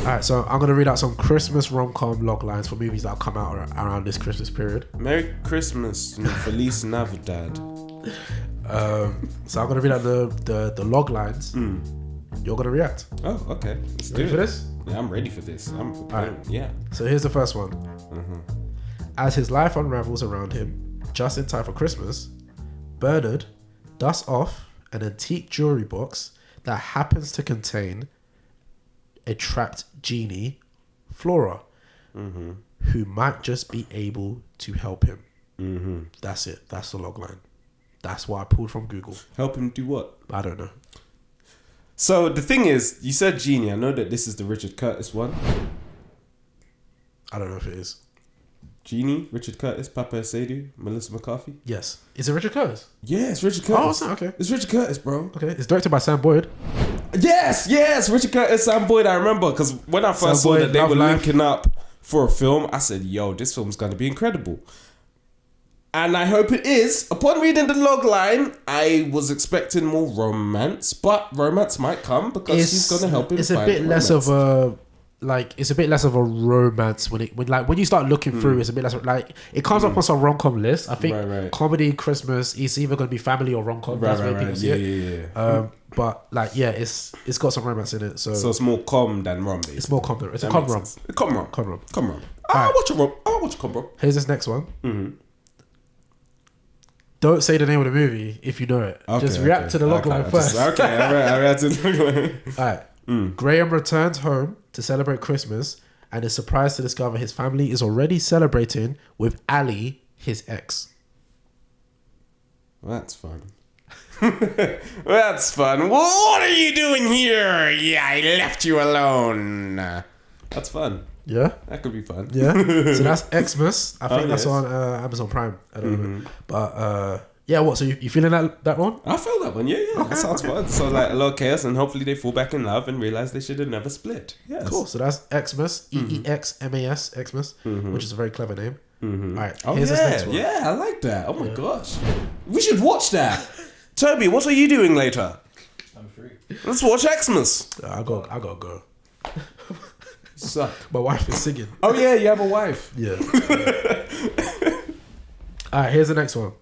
Alright, so I'm going to read out some Christmas rom-com log lines for movies that have come out around this Christmas period. Merry Christmas and Feliz Navidad. So I'm going to read out the log lines. You're going to react. Oh, okay. Let's do Ready it. for this? Yeah, I'm ready for this. I'm prepared. Alright. Yeah. So here's the first one. As his life unravels around him, just in time for Christmas, Bernard dusts off an antique jewelry box that happens to contain a trapped genie, Flora, who might just be able to help him. That's it. That's the log line. That's what I pulled from Google. Help him do what? I don't know. So the thing is, you said genie. I know that this is the Richard Curtis one. I don't know if it is. Genie, Richard Curtis, Papa Sadu, Melissa McCarthy. Yes. Is it Richard Curtis? Yeah, it's Richard Oh, Curtis. okay. It's Richard Curtis, bro. Okay. It's directed by Sam Boyd. Yes, Richard Curtis, Sam Boyd. I remember because when I first saw Boyd, that they Love were Life. linking up for a film, I said, "Yo, this film's gonna be incredible." And I hope it is. Upon reading the log line, I was expecting more romance, but romance might come because she's gonna help him. It's a bit less of a it's a bit less of a romance when you start looking through. It's a bit less like it comes up on some rom-com list. I think Right. comedy Christmas is either going to be family or rom-com. That's where people see it. Yeah. But it's got some romance in it. So it's more com than rom. Basically. it's more com. It's a com rom. Com rom. Com rom. I'll watch a rom. I'll watch a com rom. Here's this next one. Don't say the name of the movie if you know it. Just react to the log line first. I react to the log line. Alright. Graham returns home to celebrate Christmas and is surprised to discover his family is already celebrating with Ali, his ex. That's fun. That's fun. What are you doing here? Yeah, I left you alone. That's fun. Yeah? That could be fun. Yeah? So that's Xmas. I think that's yes. on Amazon Prime. I don't know. But yeah, what? So you feeling that one? I feel that one. Yeah. Okay, that sounds fun. So like a lot of chaos, and hopefully they fall back in love and realize they should have never split. Yes. Cool. So that's Xmas. EEXMAS. Xmas. Which is a very clever name. Alright. Here's this next one. Yeah, I like that. Oh my gosh. We should watch that. Toby, what are you doing later? I'm free. Let's watch Xmas. I gotta go. Suck. My wife is singing. Oh yeah, you have a wife. Yeah. Alright, here's the next one.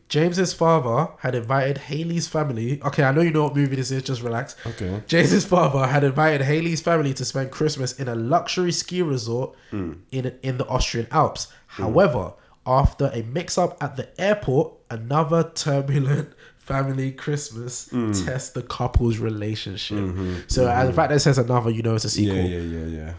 James's father had invited Haley's family. Okay, I know you know what movie this is, just relax. Okay. James's father had invited Haley's family to spend Christmas in a luxury ski resort in the Austrian Alps. However, after a mix-up at the airport, another turbulent family Christmas tests the couple's relationship. So as the fact that it says another, you know it's a sequel. Yeah.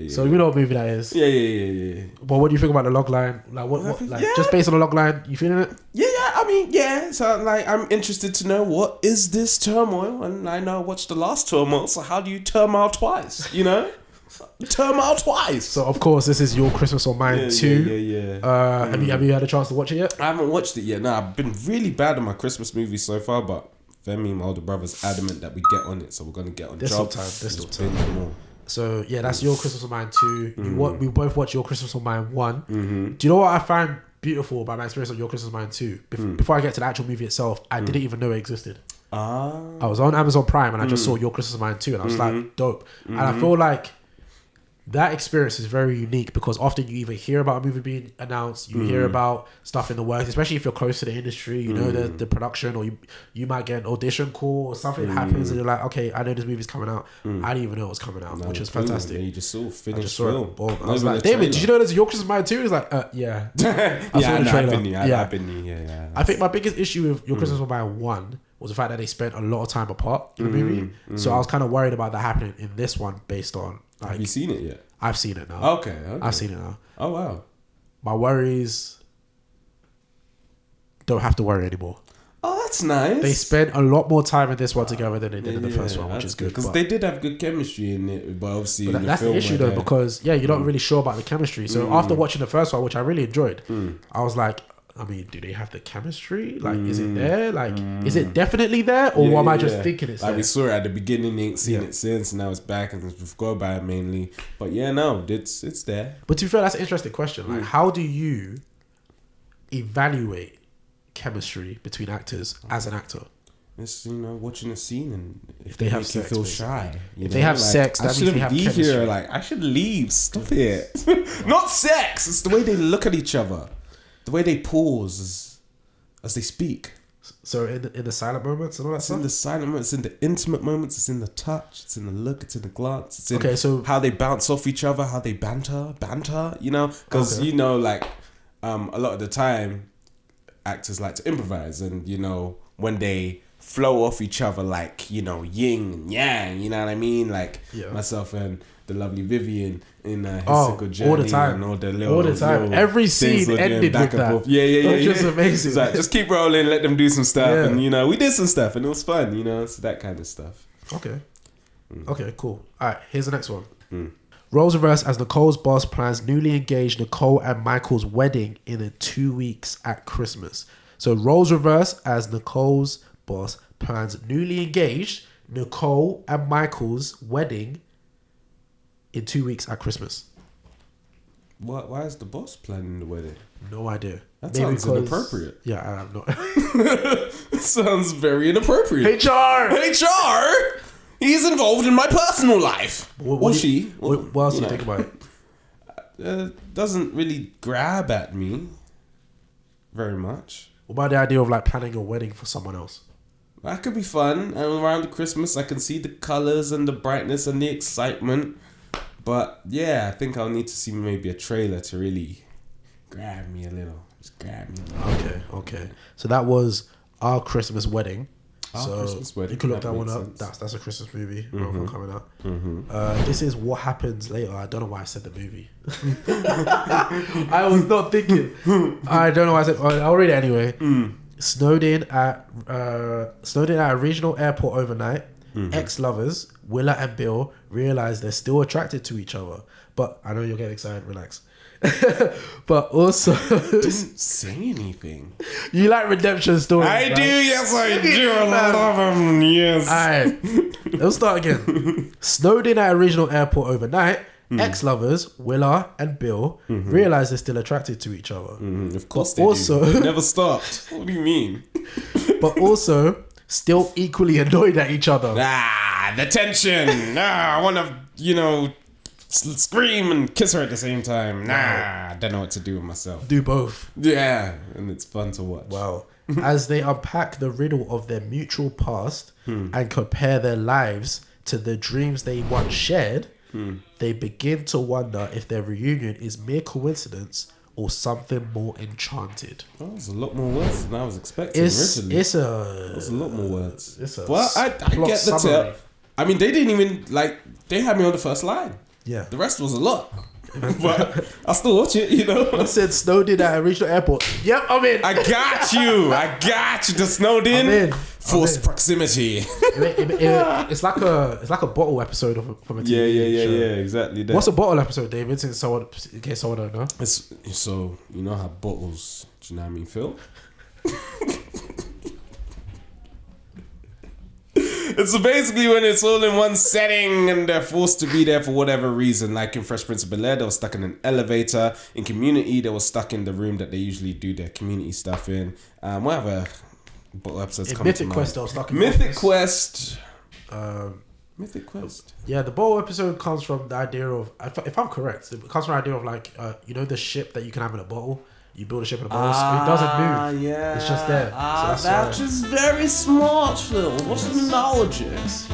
So you know what movie that is. Yeah. But what do you think about the log line? Like what just based on the log line, you feeling it? Yeah. I mean, yeah. So like, I'm interested to know what is this turmoil, and I know what's the last turmoil. So how do you turmoil twice? You know, turmoil twice. So of course, this is Your Christmas on Mine 2. Yeah. Have you had a chance to watch it yet? I haven't watched it yet. No, I've been really bad on my Christmas movies so far, but Femi, my older brother's adamant that we get on it, so we're gonna get on There's job. still Just time. binge them all. So yeah, that's Your Christmas on Mine 2. We both watched Your Christmas on Mine 1. Do you know what I find beautiful about my experience of Your Christmas on Mine 2? Before I get to the actual movie itself, I didn't even know it existed. I was on Amazon Prime and I just saw Your Christmas on Mine 2 and I was like, dope. And I feel like that experience is very unique because often you either hear about a movie being announced, you hear about stuff in the works, especially if you're close to the industry, you know the production, or you might get an audition call or something happens and you're like, okay, I know this movie's coming out. I didn't even know it was coming out, which is fantastic. Yeah, you just saw finished I just saw film. it. Boom. I was like, David, did you know there's a Your Christmas Mine 2? He's like, yeah. I've been I think my biggest issue with Your Christmas on Mine 1 was the fact that they spent a lot of time apart in the movie. So I was kind of worried about that happening in this one based on like... Have you seen it yet? I've seen it now. Okay. I've seen it now. Oh wow. My worries don't have to worry anymore. Oh, that's nice. They spent a lot more time in this one together than they did in the first one, which is good. Because they did have good chemistry in it, but obviously that's the issue though, because you're not really sure about the chemistry. So after watching the first one, which I really enjoyed, I was like, I mean, do they have the chemistry? Like, is it there? Like, is it definitely there, or am I just thinking it's like there? we saw it at the beginning, ain't seen it since, and now it's back, and we've forgot about it mainly. But yeah, no, it's there. But to be fair, that's an interesting question. Like, how do you evaluate chemistry between actors as an actor? It's, watching a scene, and if they they have make you sex, feel basically. shy, If they have sex, that I means they shouldn't have be chemistry. here. Like, I should leave. Stop it. Not sex. It's the way they look at each other, the way they pause as they speak. So in the silent moments and all that It's stuff? in the silent moments, it's in the intimate moments, it's in the touch, it's in the look, it's in the glance, it's in Okay, so- how they bounce off each other, how they banter, because Okay. a lot of the time actors like to improvise, and when they flow off each other like yin and yang, you know what I mean? Like myself and the lovely Vivian in his single journey, all the time. and all the time. Every scene ended with that. Yeah. Which was amazing. It's like, just keep rolling, let them do some stuff, Yeah. and we did some stuff, and it was fun, it's that kind of stuff. Okay. Okay, cool. All right, here's the next one. Roles reverse as Nicole's boss plans newly engaged Nicole and Michael's wedding in 2 weeks at Christmas. So roles reverse as Nicole's boss plans newly engaged Nicole and Michael's wedding in 2 weeks at Christmas. Why is the boss planning the wedding? No idea. That sounds inappropriate. Yeah, I have no. It sounds very inappropriate. HR. He's involved in my personal life. What she? What else do you think about it? Doesn't really grab at me very much. What about the idea of like planning a wedding for someone else? That could be fun. And around Christmas, I can see the colors and the brightness and the excitement. But yeah, I think I'll need to see maybe a trailer to really grab me a little. Just grab me a little. Okay. So that was Our Christmas Wedding. Christmas Wedding. You can look that one makes up. sense. That's a Christmas movie. Romcom coming out. This is What Happens Later. I don't know why I said the movie. I was not thinking. I don't know why I said. I'll read it anyway. Snowed in at a regional airport overnight. Ex-lovers Willa and Bill realize they're still attracted to each other. But I know you're getting excited. Relax. But also, Didn't say anything. you like redemption stories. I right? do, yes I do. I love them, yes. Alright, let's start again. Snowed in at a regional airport overnight. Ex-lovers Willa and Bill realize they're still attracted to each other. Of course But they also- do. Never stopped. What do you mean? But also still equally annoyed at each other. The tension. I want to, scream and kiss her at the same time. I don't know what to do with myself. Do both. Yeah, and it's fun to watch. Wow. As they unpack the riddle of their mutual past and compare their lives to the dreams they once shared, they begin to wonder if their reunion is mere coincidence or something more enchanted. Oh, there's a lot more words than I was expecting originally. It's There's a lot more words. But I get the tip. I mean, they didn't even, they had me on the first line. Yeah. The rest was a lot. But I still watch it, I said snowed in at a regional airport. Yep, I'm in. I got you. The snowed in. I'm in. Forced proximity. It's like a bottle episode from a TV show. Yeah, exactly that. What's a bottle episode, David? In case someone don't know. So you know how bottles, do you know what I mean, Phil? It's basically when it's all in one setting and they're forced to be there for whatever reason. Like in Fresh Prince of Bel-Air, they were stuck in an elevator. In Community, they were stuck in the room that they usually do their community stuff in. Whatever bottle episodes come to mind. Mythic Quest, they were stuck in Mythic Quest. Mythic Quest. Yeah, the bottle episode comes from the idea of, if I'm correct, it comes from the idea of the ship that you can have in a bottle. You build a ship in a bottle. It doesn't move. Yeah. It's just there. That is very smart, Phil. What a knowledge. Yes.